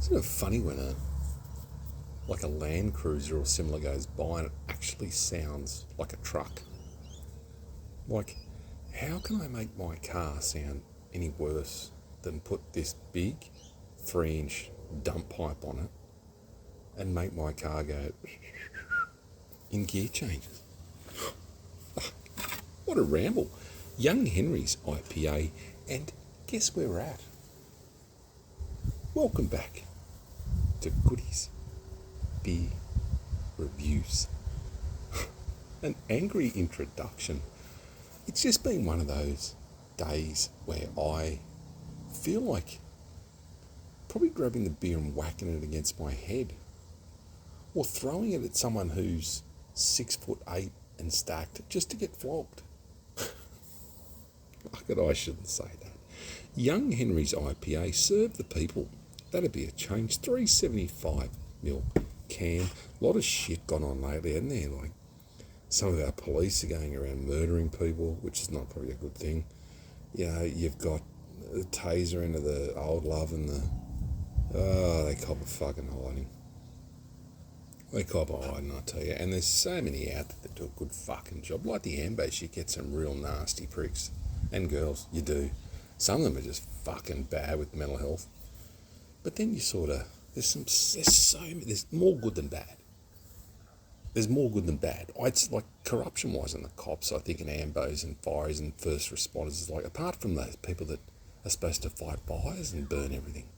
Isn't it funny when a Land Cruiser or similar goes by and it actually sounds like a truck? Like, how can I make my car sound any worse than put this big 3-inch dump pipe on it and make my car go in gear changes? What a ramble. Young Henry's IPA, and guess where we're at? Welcome back to Goodies Beer Reviews. An angry introduction. It's just been one of those days where I feel like probably grabbing the beer and whacking it against my head, or throwing it at someone who's 6'8" and stacked just to get flogged. I shouldn't say that. Young Henry's IPA, serve the people. That'd be a change. 375ml can. A lot of shit gone on lately, hasn't there? Like, some of our police are going around murdering people, which is not probably a good thing. You know, you've got the taser into the old love and they cop a fucking hiding. They cop a hiding, I tell you. And there's so many out there that do a good fucking job. Like the Ambos, you get some real nasty pricks. And girls, you do. Some of them are just fucking bad with mental health. But then you there's more good than bad. There's more good than bad. It's like corruption-wise in the cops, I think, in ambos and fires and first responders is like, apart from those people that are supposed to fight fires and burn everything.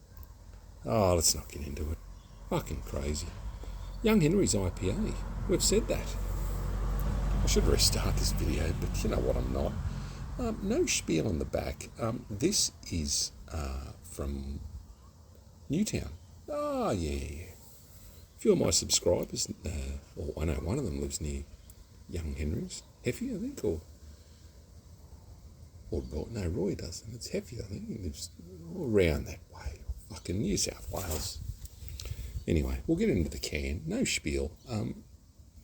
Oh, let's not get into it. Fucking crazy. Young Henry's IPA. We've said that. I should restart this video, but you know what, I'm not. No spiel on the back. This is from Newtown. Oh, yeah. A few of my subscribers, I know one of them lives near Young Henry's. Heffy, I think, or no, Roy doesn't. It's Heffy, I think. He lives all around that way. Fucking New South Wales. Anyway, we'll get into the can. No spiel.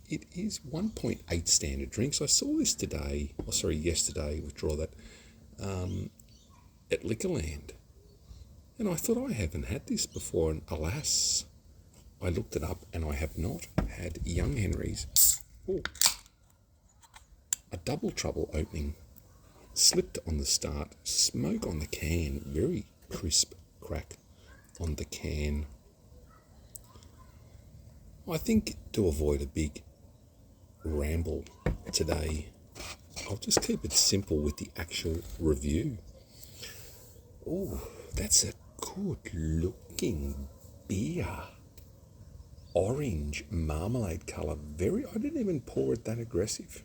It is 1.8 standard drinks. I saw this yesterday, withdraw that, at Liquorland. And I thought, I haven't had this before, and alas, I looked it up and I have not had Young Henry's. Ooh. A double trouble opening, slipped on the start, smoke on the can, very crisp crack on the can. I think to avoid a big ramble today, I'll just keep it simple with the actual review. Oh, that's a good looking beer. Orange marmalade colour. I didn't even pour it that aggressive.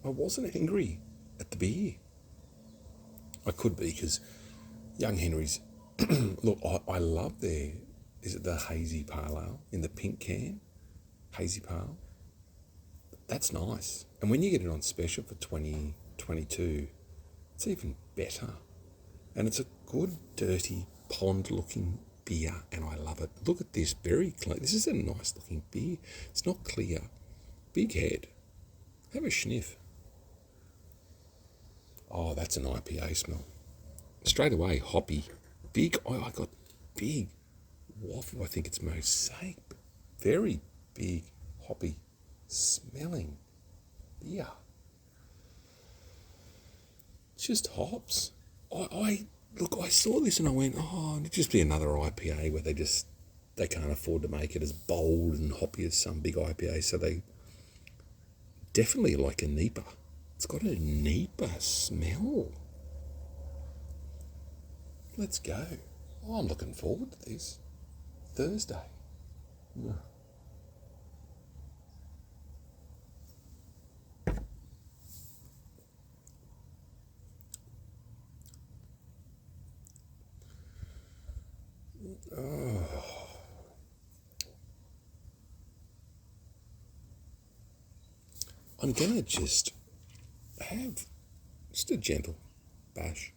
I wasn't angry at the beer. I could be, because Young Henry's, look, I love is it the hazy pale ale in the pink can? Hazy pale. That's nice. And when you get it on special for $20.22, it's even better. And it's a good, dirty, pond-looking beer, and I love it. Look at this, very clean. This is a nice-looking beer. It's not clear. Big head. Have a sniff. Oh, that's an IPA smell. Straight away, hoppy. Big, I got big waffle. I think it's mosaic. Very big, hoppy smelling beer. It's just hops. I saw this and I went, it'd just be another IPA where they can't afford to make it as bold and hoppy as some big IPA, so they definitely like a Nipah. It's got a Nipah smell. Let's go. Oh, I'm looking forward to this. Thursday. Yeah. Oh. I'm going to just have just a gentle bash,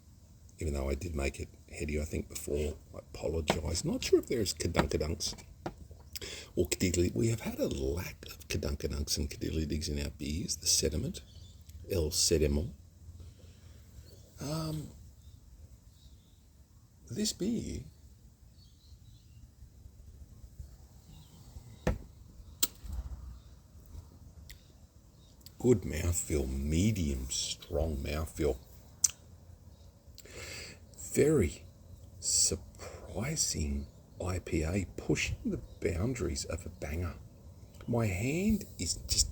even though I did make it heady, I think, before. I apologise. Not sure if there's kadunkadunks or kadilly. We have had a lack of kadunkadunks and kadillidigs in our beers. The sediment, el sediment. This beer good mouthfeel, medium, strong mouthfeel. Very surprising IPA, pushing the boundaries of a banger. My hand is just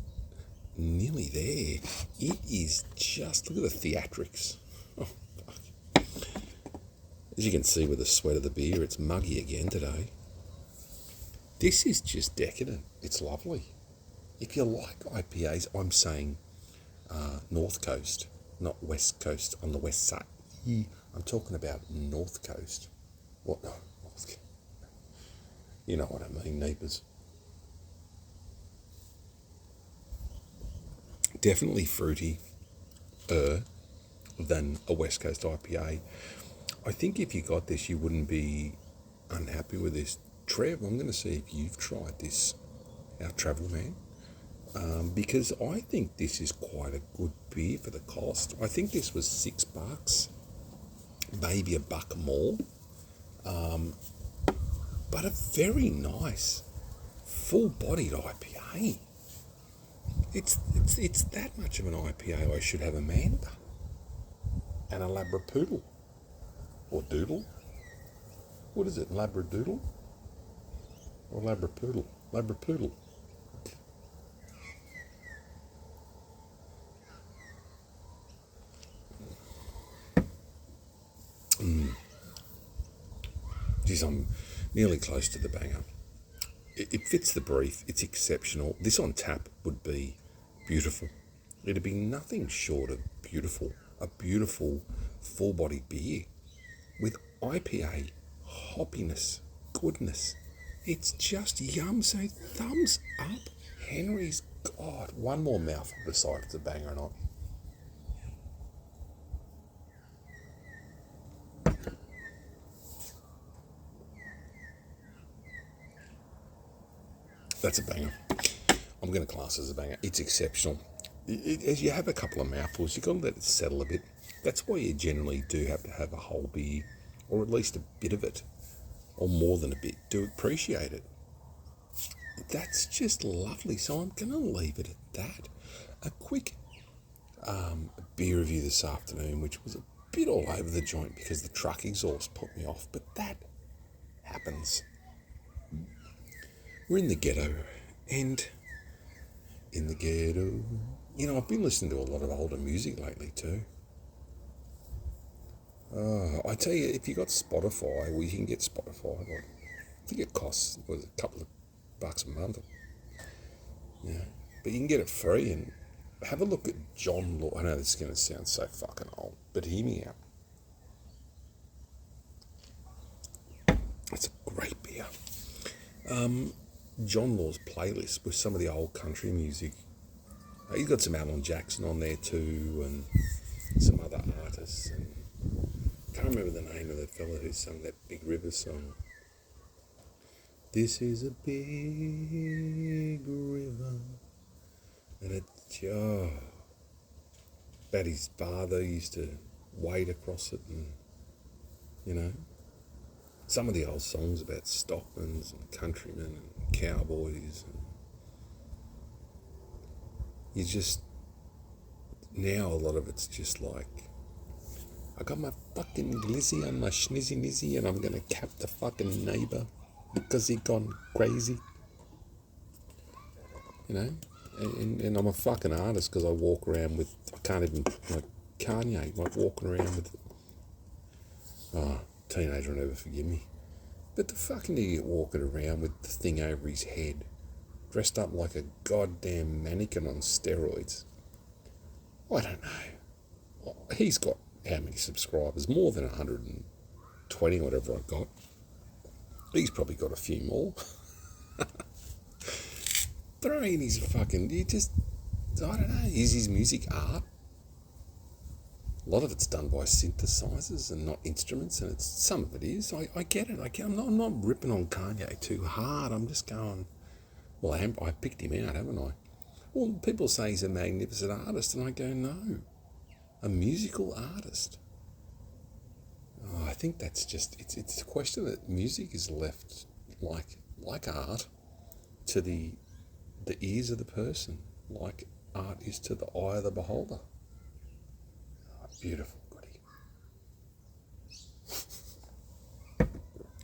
nearly there. It is just, look at the theatrics. Oh, fuck. As you can see with the sweat of the beer, it's muggy again today. This is just decadent. It's lovely. If you like IPAs, I'm saying North Coast, not West Coast on the west side. I'm talking about North Coast. What? No, you know what I mean, neighbours. Definitely fruity than a West Coast IPA. I think if you got this, you wouldn't be unhappy with this. Trev, I'm going to see if you've tried this, our travel man, because I think this is quite a good beer for the cost. I think this was $6, maybe $1 more, but a very nice, full-bodied IPA. It's that much of an IPA. I should have a Manda and a Labrapoodle or Doodle. What is it, Labradoodle or Labrapoodle? Labrapoodle. Geez, I'm nearly close to the banger. It fits the brief. It's exceptional. This on tap would be beautiful. It'd be nothing short of beautiful. A beautiful full-bodied beer with IPA, hoppiness, goodness. It's just yum. So thumbs up. Henry's, God, one more mouthful to decide if it's a banger or not. That's a banger. I'm going to class it as a banger. It's exceptional. As you have a couple of mouthfuls, you've got to let it settle a bit. That's why you generally do have to have a whole beer, or at least a bit of it, or more than a bit, to appreciate it. That's just lovely. So I'm going to leave it at that. A quick beer review this afternoon, which was a bit all over the joint because the truck exhaust put me off, but that happens. We're in the ghetto, and in the ghetto, you know, I've been listening to a lot of older music lately too. I tell you, if you got Spotify, well, you can get Spotify. Like, I think it costs a couple of bucks a month. Yeah, but you can get it free. And have a look at John Law. I know this is going to sound so fucking old, but hear me out. It's a great beer. John Law's playlist with some of the old country music. He's got some Alan Jackson on there too, and some other artists. And I can't remember the name of the fella who sung that Big River song. This is a big river, and it's about his father used to wade across it, and you know. Some of the old songs about stockmans and countrymen and cowboys. And you just, now a lot of it's just like, I got my fucking glizzy and my schnizzy nizzy and I'm going to cap the fucking neighbour because he gone crazy. You know? And I'm a fucking artist because I walk around with, I can't even, like Kanye, like walking around with, teenager will never forgive me. But the fucking idiot walking around with the thing over his head, dressed up like a goddamn mannequin on steroids. I don't know. He's got how many subscribers? More than 120, whatever I got. He's probably got a few more. Throw in his fucking, I don't know, is his music art? A lot of it's done by synthesizers and not instruments, and some of it is. I get it. I'm not ripping on Kanye too hard. I'm just going, well, I picked him out, haven't I? Well, people say he's a magnificent artist, and I go, no, a musical artist. Oh, I think that's just, it's a question that music is left like art to the ears of the person, like art is to the eye of the beholder. Oh, beautiful, goody.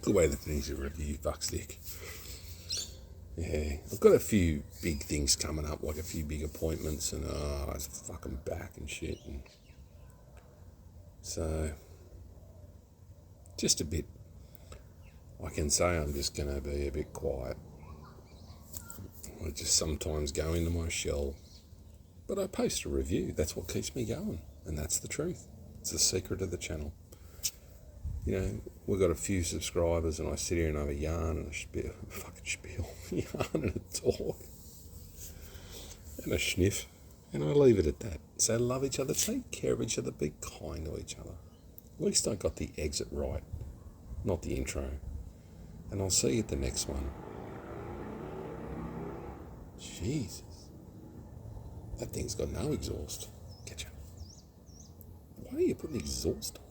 Good way to finish a review, fuckstick. Yeah, I've got a few big things coming up, like a few big appointments, and it's fucking back and shit. And so, just a bit, I can say I'm just going to be a bit quiet. I just sometimes go into my shell, but I post a review. That's what keeps me going, and that's the truth. It's the secret of the channel. You know, we've got a few subscribers, and I sit here and have a yarn and a fucking spiel, yarn and a talk, and a sniff, and I leave it at that. So love each other, take care of each other, be kind to each other. At least I got the exit right, not the intro. And I'll see you at the next one. Jesus. That thing's got no exhaust. Catch ya. Why are you putting exhaust on?